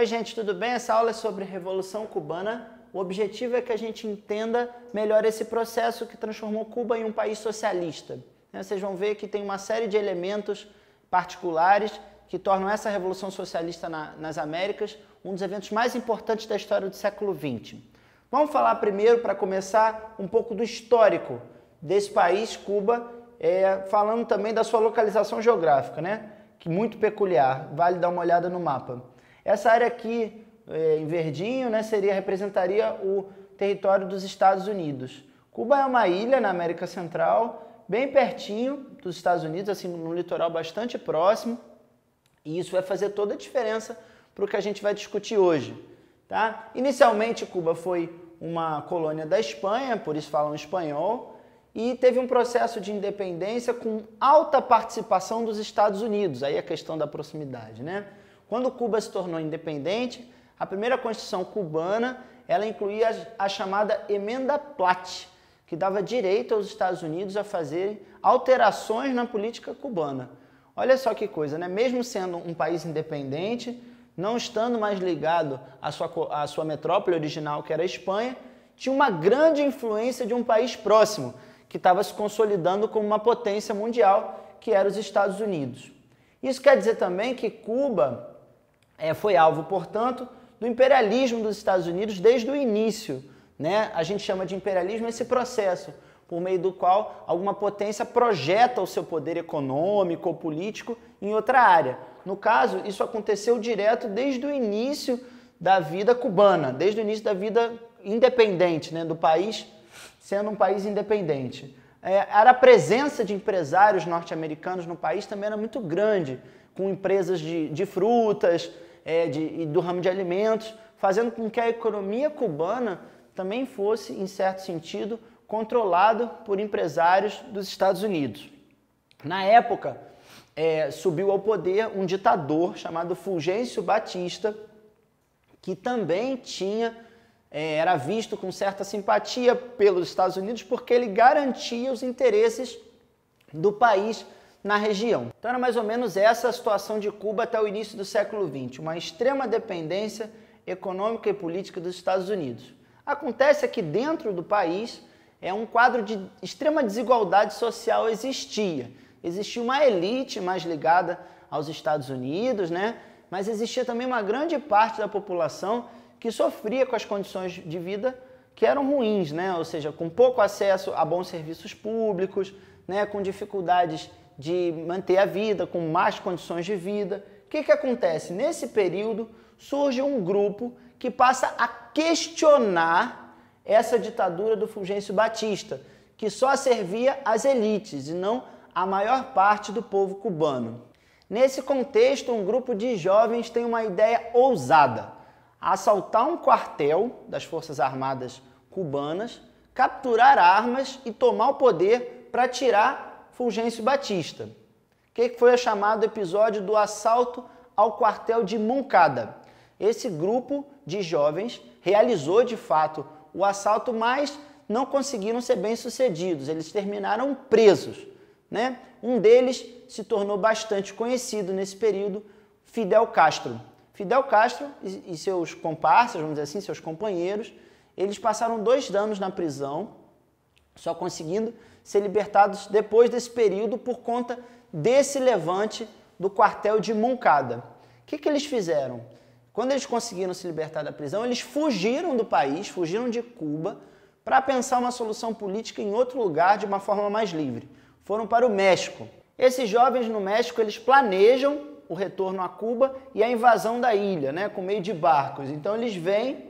Oi gente, tudo bem? Essa aula é sobre Revolução Cubana. O objetivo é que a gente entenda melhor esse processo que transformou Cuba em um país socialista. Vocês vão ver que tem uma série de elementos particulares que tornam essa Revolução Socialista nas Américas um dos eventos mais importantes da história do século XX. Vamos falar primeiro, para começar, um pouco do histórico desse país, Cuba, falando também da sua localização geográfica, né? Que muito peculiar, vale dar uma olhada no mapa. Essa área aqui, em verdinho, né, representaria o território dos Estados Unidos. Cuba é uma ilha na América Central, bem pertinho dos Estados Unidos, assim, num litoral bastante próximo, e isso vai fazer toda a diferença para o que a gente vai discutir hoje. Tá? Inicialmente, Cuba foi uma colônia da Espanha, por isso falam espanhol, e teve um processo de independência com alta participação dos Estados Unidos, aí a questão da proximidade, né? Quando Cuba se tornou independente, a primeira Constituição cubana, ela incluía a chamada Emenda Platt, que dava direito aos Estados Unidos a fazerem alterações na política cubana. Olha só que coisa, né? Mesmo sendo um país independente, não estando mais ligado à sua metrópole original, que era a Espanha, tinha uma grande influência de um país próximo, que estava se consolidando como uma potência mundial, que era os Estados Unidos. Isso quer dizer também que Cuba foi alvo, portanto, do imperialismo dos Estados Unidos desde o início, né? A gente chama de imperialismo esse processo, por meio do qual alguma potência projeta o seu poder econômico ou político em outra área. No caso, isso aconteceu direto desde o início da vida cubana, desde o início da vida independente, né, do país, sendo um país independente. A presença de empresários norte-americanos no país também era muito grande, com empresas de frutas, e do ramo de alimentos, fazendo com que a economia cubana também fosse, em certo sentido, controlado por empresários dos Estados Unidos. Na época, subiu ao poder um ditador chamado Fulgêncio Batista, que também era visto com certa simpatia pelos Estados Unidos porque ele garantia os interesses do país na região. Então era mais ou menos essa a situação de Cuba até o início do século XX, uma extrema dependência econômica e política dos Estados Unidos. Acontece que dentro do país um quadro de extrema desigualdade social existia. Existia uma elite mais ligada aos Estados Unidos, né? Mas existia também uma grande parte da população que sofria com as condições de vida que eram ruins, né? Ou seja, com pouco acesso a bons serviços públicos, né? Com dificuldades de manter a vida, com más condições de vida. O que acontece? Nesse período surge um grupo que passa a questionar essa ditadura do Fulgêncio Batista, que só servia às elites e não à maior parte do povo cubano. Nesse contexto, um grupo de jovens tem uma ideia ousada: assaltar um quartel das Forças Armadas cubanas, capturar armas e tomar o poder para tirar Fulgêncio Batista. O que foi o chamado episódio do assalto ao quartel de Moncada? Esse grupo de jovens realizou de fato o assalto, mas não conseguiram ser bem-sucedidos. Eles terminaram presos, né? Um deles se tornou bastante conhecido nesse período, Fidel Castro. Fidel Castro e seus comparsas, vamos dizer assim, seus companheiros, eles passaram 2 anos na prisão, só conseguindo ser libertados depois desse período por conta desse levante do quartel de Moncada. O que eles fizeram? Quando eles conseguiram se libertar da prisão, eles fugiram do país, fugiram de Cuba, para pensar uma solução política em outro lugar de uma forma mais livre. Foram para o México. Esses jovens no México, eles planejam o retorno a Cuba e a invasão da ilha, né, com meio de barcos. Então eles vêm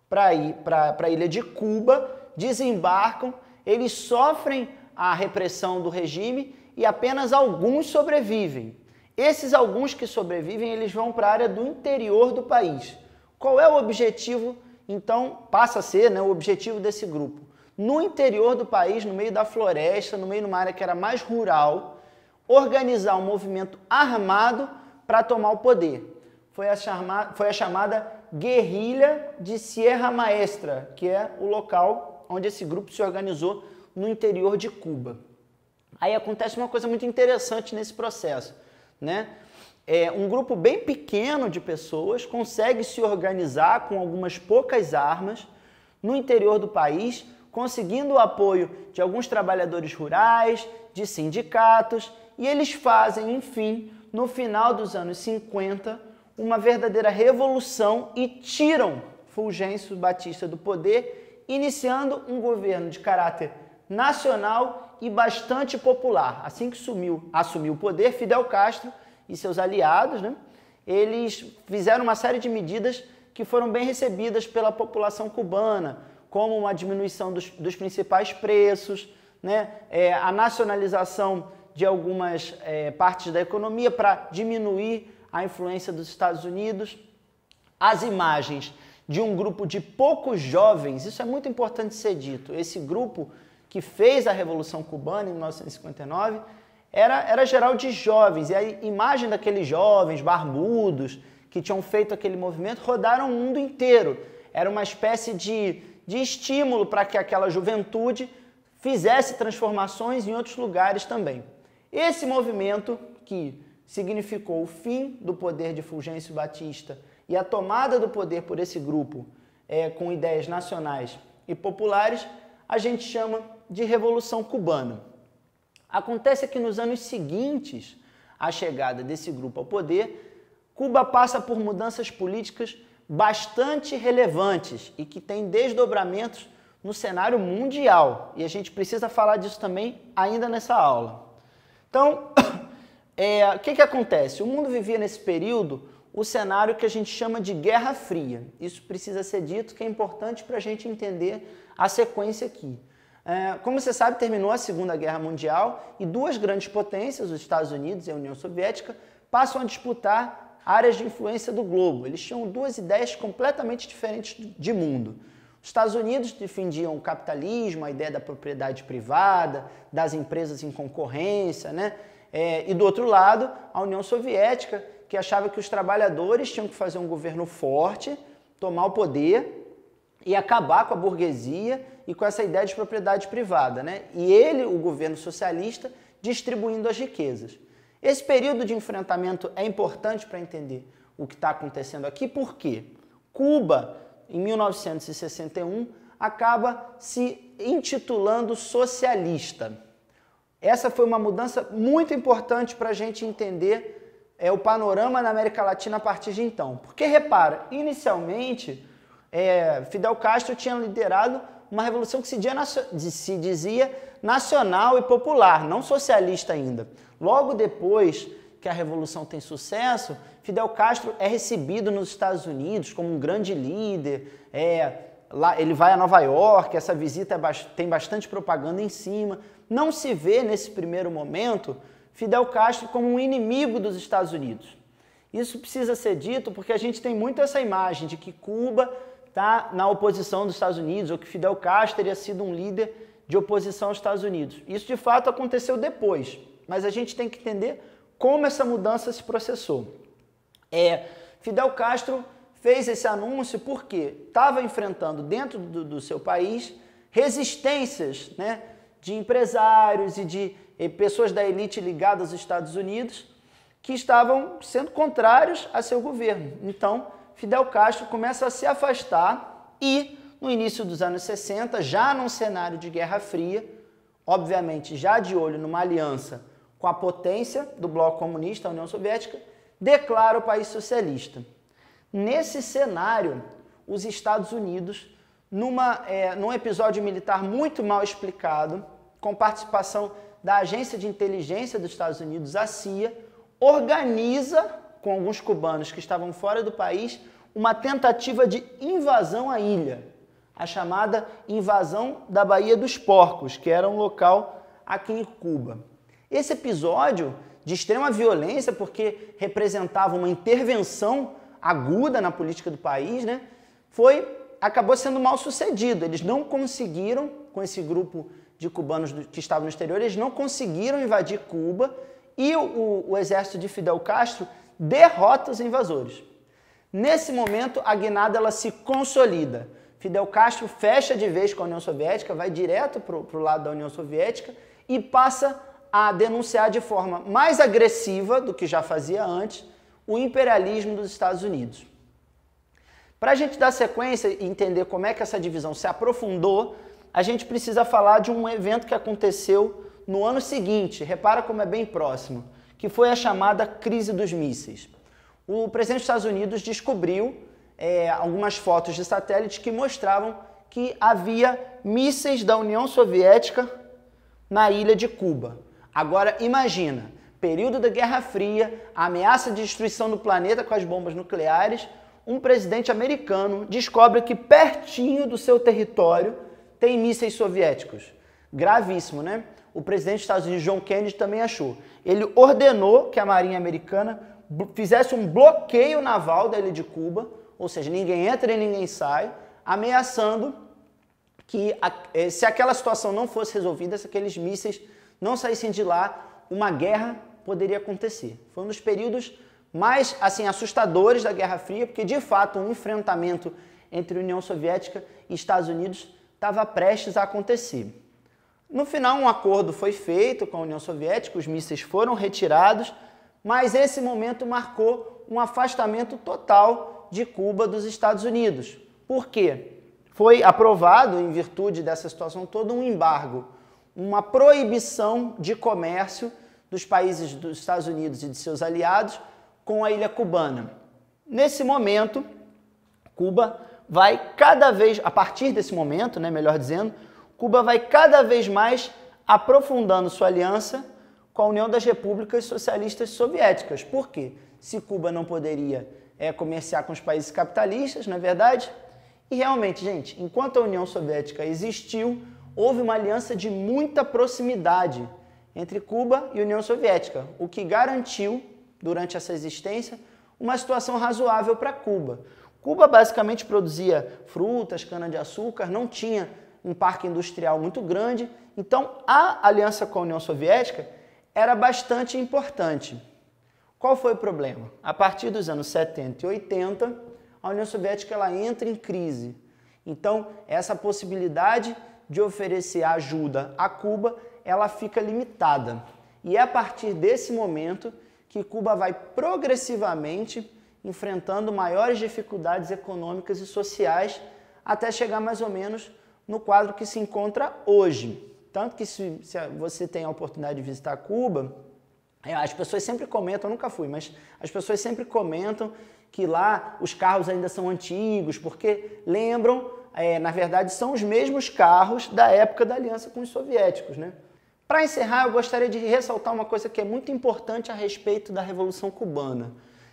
para a ilha de Cuba, desembarcam, eles sofrem a repressão do regime e apenas alguns sobrevivem. Esses alguns que sobrevivem, eles vão para a área do interior do país. Qual é o objetivo, então, passa a ser, né, o objetivo desse grupo? No interior do país, no meio da floresta, no meio de uma área que era mais rural, organizar um movimento armado para tomar o poder. Foi a chamada Guerrilha de Sierra Maestra, que é o local onde esse grupo se organizou no interior de Cuba. Aí acontece uma coisa muito interessante nesse processo, né? um grupo bem pequeno de pessoas consegue se organizar com algumas poucas armas no interior do país, conseguindo o apoio de alguns trabalhadores rurais, de sindicatos, e eles fazem, enfim, no final dos anos 50, uma verdadeira revolução e tiram Fulgêncio Batista do poder, iniciando um governo de caráter nacional e bastante popular. Assim que assumiu o poder, Fidel Castro e seus aliados, né, eles fizeram uma série de medidas que foram bem recebidas pela população cubana, como uma diminuição dos principais preços, né, a nacionalização de algumas partes da economia para diminuir a influência dos Estados Unidos. As imagens de um grupo de poucos jovens, isso é muito importante ser dito, esse grupo que fez a Revolução Cubana em 1959 era geral de jovens, e a imagem daqueles jovens barbudos que tinham feito aquele movimento rodaram o mundo inteiro. Era uma espécie de estímulo para que aquela juventude fizesse transformações em outros lugares também. Esse movimento, que significou o fim do poder de Fulgêncio Batista e a tomada do poder por esse grupo com ideias nacionais e populares, a gente chama de Revolução Cubana. Acontece que nos anos seguintes à chegada desse grupo ao poder, Cuba passa por mudanças políticas bastante relevantes e que têm desdobramentos no cenário mundial. E a gente precisa falar disso também ainda nessa aula. Então, o que acontece? O mundo vivia nesse período o cenário que a gente chama de Guerra Fria. Isso precisa ser dito, que é importante para a gente entender a sequência aqui. Como você sabe, terminou a Segunda Guerra Mundial e duas grandes potências, os Estados Unidos e a União Soviética, passam a disputar áreas de influência do globo. Eles tinham duas ideias completamente diferentes de mundo. Os Estados Unidos defendiam o capitalismo, a ideia da propriedade privada, das empresas em concorrência, né? E do outro lado, a União Soviética, que achava que os trabalhadores tinham que fazer um governo forte, tomar o poder e acabar com a burguesia e com essa ideia de propriedade privada, né? E ele, o governo socialista, distribuindo as riquezas. Esse período de enfrentamento é importante para entender o que está acontecendo aqui, porque Cuba, em 1961, acaba se intitulando socialista. Essa foi uma mudança muito importante para a gente entender o panorama na América Latina a partir de então. Porque, repara, inicialmente, Fidel Castro tinha liderado uma revolução que se dizia nacional e popular, não socialista ainda. Logo depois que a revolução tem sucesso, Fidel Castro é recebido nos Estados Unidos como um grande líder, lá, ele vai a Nova York, essa visita tem bastante propaganda em cima. Não se vê, nesse primeiro momento, Fidel Castro como um inimigo dos Estados Unidos. Isso precisa ser dito porque a gente tem muito essa imagem de que Cuba está na oposição dos Estados Unidos, ou que Fidel Castro teria sido um líder de oposição aos Estados Unidos. Isso, de fato, aconteceu depois, mas a gente tem que entender como essa mudança se processou. Fidel Castro fez esse anúncio porque estava enfrentando dentro do seu país resistências, né, de empresários e de pessoas da elite ligadas aos Estados Unidos que estavam sendo contrários a seu governo. Então, Fidel Castro começa a se afastar e, no início dos anos 60, já num cenário de Guerra Fria, obviamente já de olho numa aliança com a potência do bloco comunista, a União Soviética, declara o país socialista. Nesse cenário, os Estados Unidos, num episódio militar muito mal explicado, com participação da Agência de Inteligência dos Estados Unidos, a CIA, organiza, com alguns cubanos que estavam fora do país, uma tentativa de invasão à ilha, a chamada invasão da Baía dos Porcos, que era um local aqui em Cuba. Esse episódio de extrema violência, porque representava uma intervenção aguda na política do país, né, acabou sendo mal sucedido. Eles não conseguiram, com esse grupo de cubanos que estavam no exterior, eles não conseguiram invadir Cuba e o exército de Fidel Castro derrota os invasores. Nesse momento, a guinada ela se consolida. Fidel Castro fecha de vez com a União Soviética, vai direto para o lado da União Soviética e passa a denunciar de forma mais agressiva do que já fazia antes o imperialismo dos Estados Unidos. Para a gente dar sequência e entender como é que essa divisão se aprofundou, a gente precisa falar de um evento que aconteceu no ano seguinte, repara como é bem próximo, que foi a chamada crise dos mísseis. O presidente dos Estados Unidos descobriu algumas fotos de satélite que mostravam que havia mísseis da União Soviética na ilha de Cuba. Agora imagina, período da Guerra Fria, a ameaça de destruição do planeta com as bombas nucleares, um presidente americano descobre que pertinho do seu território tem mísseis soviéticos. Gravíssimo, né? O presidente dos Estados Unidos, John Kennedy, também achou. Ele ordenou que a Marinha Americana fizesse um bloqueio naval da ilha de Cuba, ou seja, ninguém entra e ninguém sai, ameaçando que se aquela situação não fosse resolvida, se aqueles mísseis não saíssem de lá, uma guerra poderia acontecer. Foi um dos períodos mais assustadores da Guerra Fria, porque de fato um enfrentamento entre União Soviética e Estados Unidos estava prestes a acontecer. No final um acordo foi feito com a União Soviética, os mísseis foram retirados, mas esse momento marcou um afastamento total de Cuba dos Estados Unidos. Por quê? Foi aprovado, em virtude dessa situação toda, um embargo, uma proibição de comércio dos países dos Estados Unidos e de seus aliados com a ilha cubana. Nesse momento, Cuba vai cada vez, a partir desse momento, melhor dizendo, Cuba vai cada vez mais aprofundando sua aliança com a União das Repúblicas Socialistas Soviéticas. Por quê? Se Cuba não poderia comerciar com os países capitalistas, não é verdade? E realmente, gente, enquanto a União Soviética existiu, houve uma aliança de muita proximidade entre Cuba e a União Soviética, o que garantiu, durante essa existência, uma situação razoável para Cuba. Cuba basicamente produzia frutas, cana-de-açúcar, não tinha um parque industrial muito grande, então a aliança com a União Soviética era bastante importante. Qual foi o problema? A partir dos anos 70 e 80, a União Soviética ela entra em crise. Então, essa possibilidade de oferecer ajuda a Cuba, ela fica limitada. E é a partir desse momento que Cuba vai progressivamente enfrentando maiores dificuldades econômicas e sociais até chegar mais ou menos no quadro que se encontra hoje. Tanto que se você tem a oportunidade de visitar Cuba, as pessoas sempre comentam, eu nunca fui, mas as pessoas sempre comentam que lá os carros ainda são antigos, porque lembram, na verdade, são os mesmos carros da época da aliança com os soviéticos, né? Para encerrar, eu gostaria de ressaltar uma coisa que é muito importante a respeito da Revolução Cubana.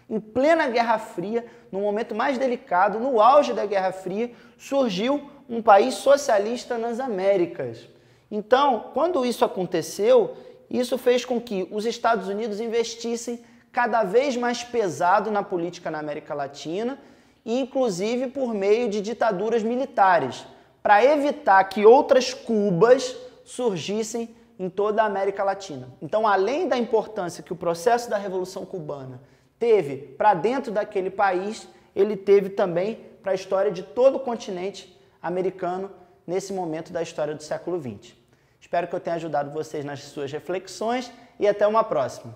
Em plena Guerra Fria, no momento mais delicado, no auge da Guerra Fria, surgiu um país socialista nas Américas. Então, quando isso aconteceu, isso fez com que os Estados Unidos investissem cada vez mais pesado na política na América Latina, e inclusive por meio de ditaduras militares, para evitar que outras Cubas surgissem em toda a América Latina. Então, além da importância que o processo da Revolução Cubana teve para dentro daquele país, ele teve também para a história de todo o continente americano nesse momento da história do século XX. Espero que eu tenha ajudado vocês nas suas reflexões e até uma próxima.